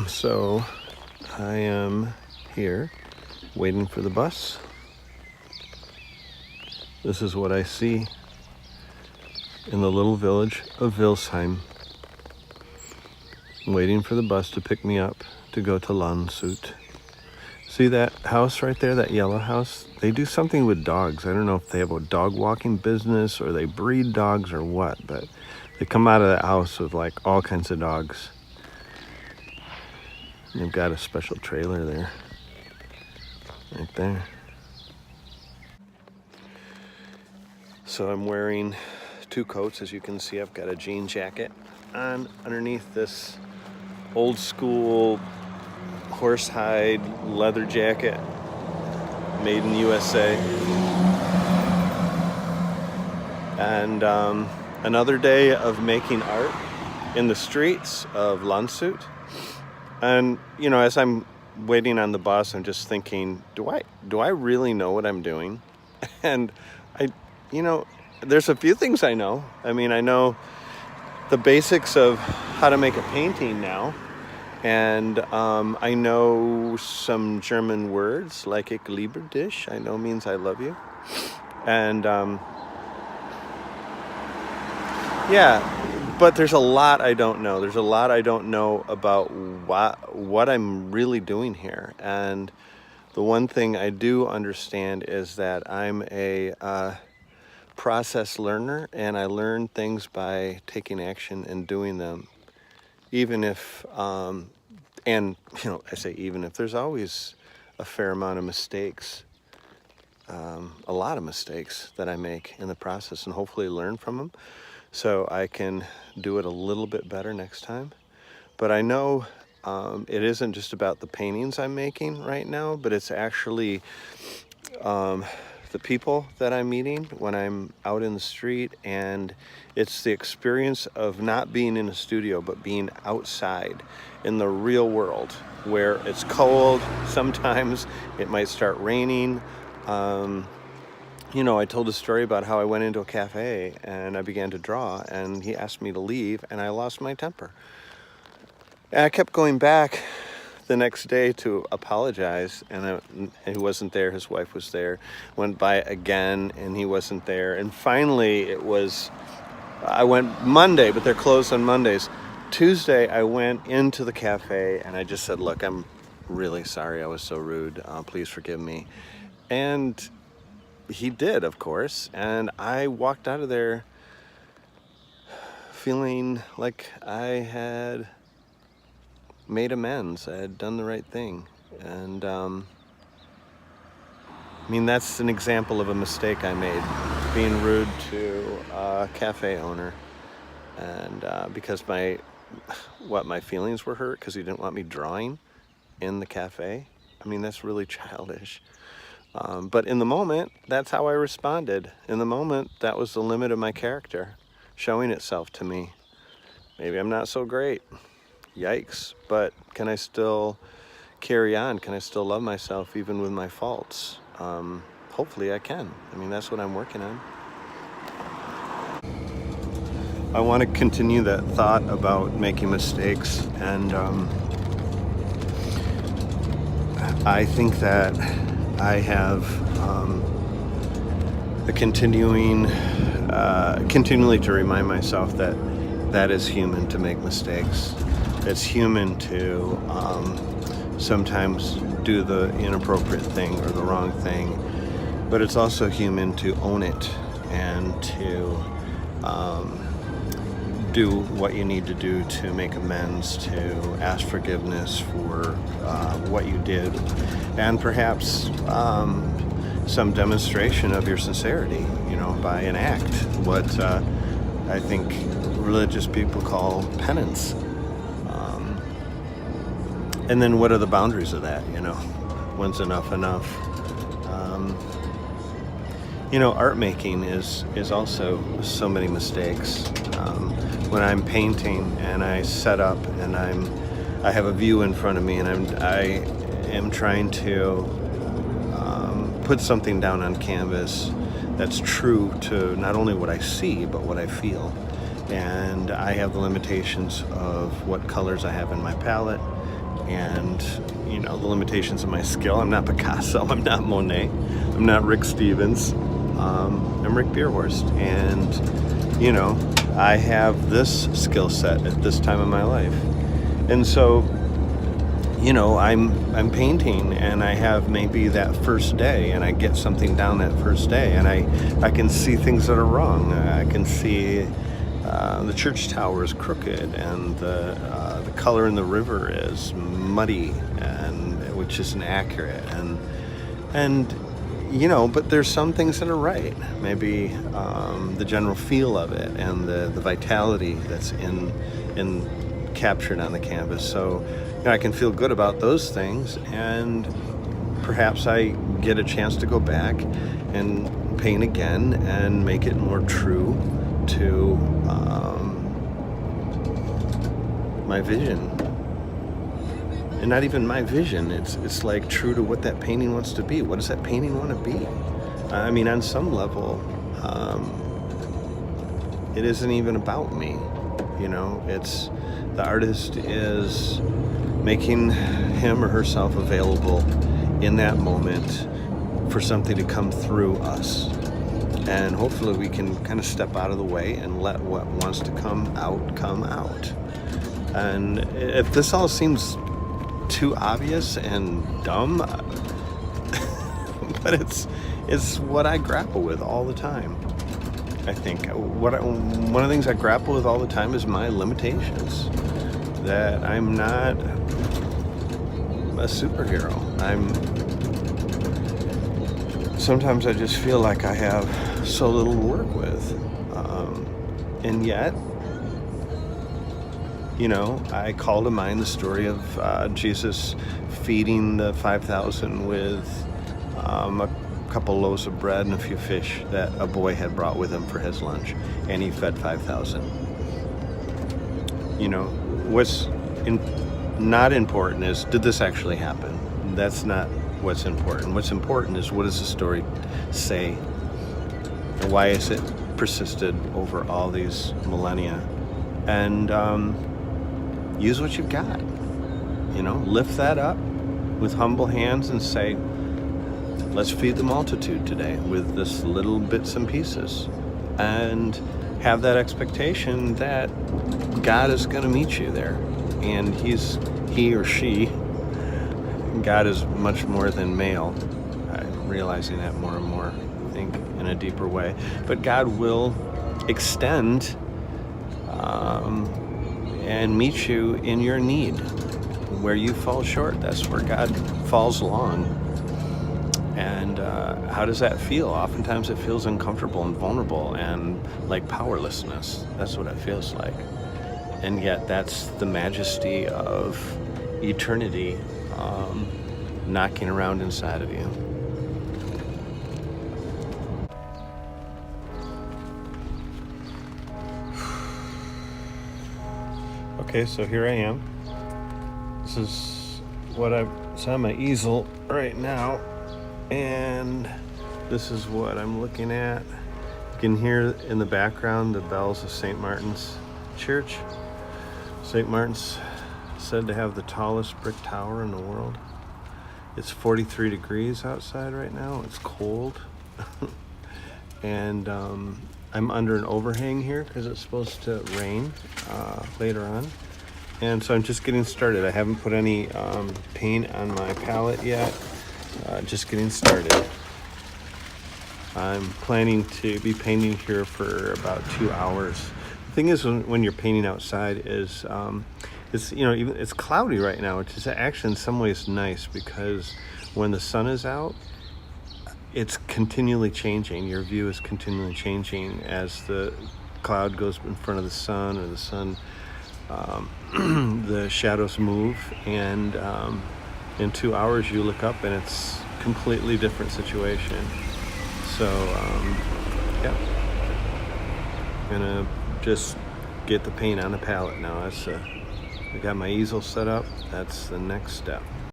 So I am here waiting for the bus. This is what I see in the little village of Vilsheim. Waiting for the bus to pick me up to go to Landshut. See that house right there, that yellow house? They do something with dogs. I don't know if they have a dog walking business or they breed dogs or what, but they come out of that house with like all kinds of dogs. And they've got a special trailer there, right there. So I'm wearing two coats. As you can see, I've got a jean jacket on underneath this old school horsehide leather jacket made in USA. And another day of making art in the streets of Landshut. And you know, as I'm waiting on the bus, I'm just thinking, do I really know what I'm doing? And there's a few things I know. I mean, I know the basics of how to make a painting now. And I know some German words like ich liebe dich. I know means I love you. And but there's a lot I don't know. There's a lot I don't know about what I'm really doing here. And the one thing I do understand is that I'm a process learner, and I learn things by taking action and doing them. Even if, I say even if, there's always a fair amount of mistakes, a lot of mistakes that I make in the process, and hopefully learn from them so I can do it a little bit better next time. But I know it isn't just about the paintings I'm making right now, but it's actually the people that I'm meeting when I'm out in the street, and it's the experience of not being in a studio but being outside in the real world where it's cold. Sometimes it might start raining. I told a story about how I went into a cafe and I began to draw, and he asked me to leave, and I lost my temper. And I kept going back the next day to apologize, and he wasn't there. His wife was there. Went by again, and he wasn't there. And finally, I went Monday, but they're closed on Mondays. Tuesday, I went into the cafe, and I just said, look, I'm really sorry I was so rude. Please forgive me. And he did, of course. And I walked out of there feeling like I had made amends. I had done the right thing. And that's an example of a mistake I made, being rude to a cafe owner. And because my feelings were hurt because he didn't want me drawing in the cafe. That's really childish. But in the moment, that's how I responded. In the moment, that was the limit of my character showing itself to me. Maybe I'm not so great. Yikes. But can I still carry on? Can I still love myself even with my faults? Hopefully I can. That's what I'm working on. I want to continue that thought about making mistakes, and I think that I have continually to remind myself that that is human to make mistakes. It's human to sometimes do the inappropriate thing or the wrong thing, but it's also human to own it and to do what you need to do to make amends, to ask forgiveness for what you did, and perhaps some demonstration of your sincerity, by an act, what I think religious people call penance. And then what are the boundaries of that? When's enough? Art making is also so many mistakes. When I'm painting and I set up and I have a view in front of me, and I am trying to put something down on canvas that's true to not only what I see but what I feel. And I have the limitations of what colors I have in my palette and the limitations of my skill. I'm not Picasso, I'm not Monet, I'm not Rick Stevens, I'm Rick Bierhorst, and I have this skill set at this time in my life. And so I'm painting, and I have maybe that first day, and I get something down that first day, and I can see things that are wrong. I can see the church tower is crooked, and the color in the river is muddy, and which isn't accurate, and but there's some things that are right. Maybe the general feel of it, and the vitality that's in captured on the canvas. So I can feel good about those things, and perhaps I get a chance to go back and paint again and make it more true to my vision. And not even my vision, it's like true to what that painting wants to be. What does that painting want to be? I mean, on some level, it isn't even about me. It's the artist is making him or herself available in that moment for something to come through us. And hopefully we can kind of step out of the way and let what wants to come out. And if this all seems too obvious and dumb, but it's what I grapple with all the time. I think one of the things I grapple with all the time is my limitations. That I'm not a superhero. Sometimes I just feel like I have so little to work with, and yet, I call to mind the story of Jesus feeding the 5,000 with a couple loaves of bread and a few fish that a boy had brought with him for his lunch, and he fed 5,000. What's not important is, did this actually happen? That's not what's important. What's important is, what does the story say? And why has it persisted over all these millennia? And use what you've got. Lift that up with humble hands and say, let's feed the multitude today with this little bits and pieces. And have that expectation that God is going to meet you there. And he or she, God is much more than male. I'm realizing that more and more, I think, in a deeper way. But God will extend and meet you in your need. Where you fall short, that's where God falls along. And how does that feel? Oftentimes it feels uncomfortable and vulnerable and like powerlessness. That's what it feels like. And yet that's the majesty of eternity knocking around inside of you. Okay, so here I am. This is it's on my easel right now, and this is what I'm looking at. You can hear in the background the bells of St. Martin's Church. St. Martin's said to have the tallest brick tower in the world. It's 43 degrees outside right now. It's cold. And I'm under an overhang here because it's supposed to rain later on. And so I'm just getting started. I haven't put any paint on my palette yet. Just getting started. I'm planning to be painting here for about 2 hours. The thing is, when you're painting outside, is it's cloudy right now, which is actually in some ways nice, because when the sun is out, it's continually changing. Your view is continually changing as the cloud goes in front of the sun, or the sun, the shadows move, and in 2 hours you look up and it's a completely different situation. So yeah, I'm gonna just get the paint on the palette now. I got my easel set up. That's the next step.